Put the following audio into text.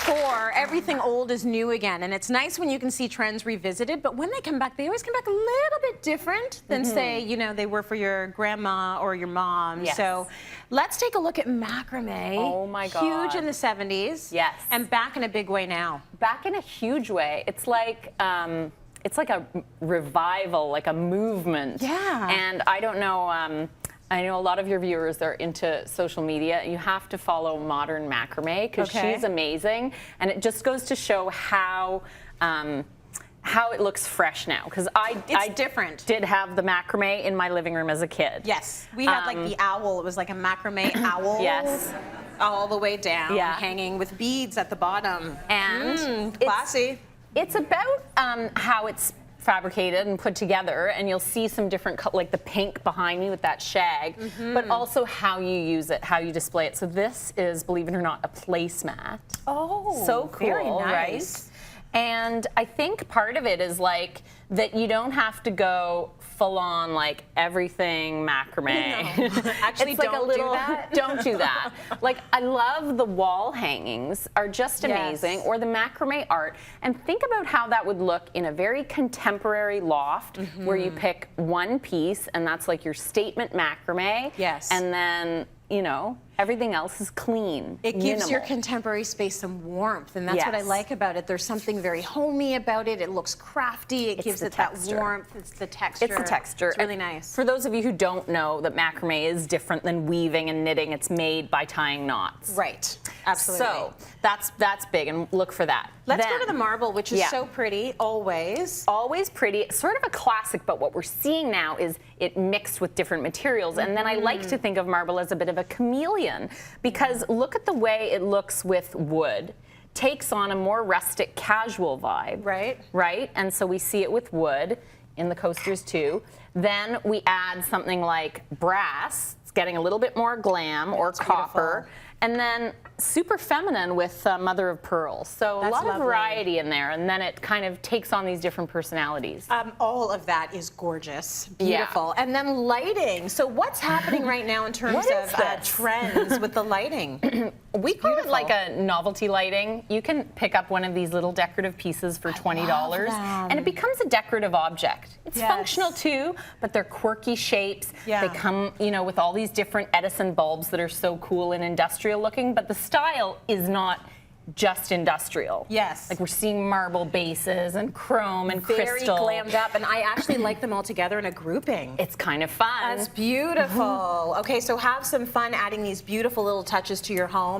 before, everything old is new again, and it's nice when you can see trends revisited, but when they come back, they always come back a little bit different than, say, you know, they were for your grandma or your mom. Yes. So let's take a look at macrame. Oh my God. Huge in the 70s. Yes. And back in a big way now. Back in a huge way. It's like a revival, like a movement. Yeah. And I don't know, I know a lot of your viewers are into social media. You have to follow Modern Macrame because she's amazing. And it just goes to show how it looks fresh now. Because I did have the macrame in my living room as a kid. Yes. We had like the owl. It was like a macrame owl. Yes. All the way down, hanging with beads at the bottom. And classy. It's about how it's fabricated and put together, and you'll see some different, like the pink behind me with that shag, but also how you use it, how you display it. So this is, believe it or not, a placemat. Oh, so cool, very nice. Right? And I think part of it is like that you don't have to go full on like everything macrame. No. Actually, it's like don't a little, do that. Don't do that. Like, I love the wall hangings are just amazing, or the macrame art. And think about how that would look in a very contemporary loft where you pick one piece and that's like your statement macrame. Yes. And then, you know, everything else is clean. It gives your contemporary space some warmth, and that's what I like about it. There's something very homey about it. It looks crafty. It gives it that warmth. It's the texture. It's the texture. It's really nice. For those of you who don't know that macrame is different than weaving and knitting, it's made by tying knots. Right. Absolutely. So that's big, and look for that. Let's go to the marble, which is so pretty, always. Always pretty. Sort of a classic, but what we're seeing now is it mixed with different materials. And then I like to think of marble as a bit of a chameleon, because look at the way it looks with wood. Takes on a more rustic, casual vibe. Right. Right? And so we see it with wood in the coasters too. Then we add something like brass. It's getting a little bit more glam, or copper. Beautiful. And then super feminine with mother of pearl. So a lot of variety in there, and then it kind of takes on these different personalities. All of that is gorgeous, beautiful. And then lighting. So what's happening right now in terms of trends with the lighting? We call it like a novelty lighting. You can pick up one of these little decorative pieces for $20, and it becomes a decorative object. It's functional too, but they're quirky shapes. They come, you know, with all these different Edison bulbs that are so cool and industrial looking, but the style is not just industrial. Yes. Like we're seeing marble bases and chrome and crystal. Very glammed up, and I actually like them all together in a grouping. It's kind of fun. That's beautiful. Okay, so have some fun adding these beautiful little touches to your home.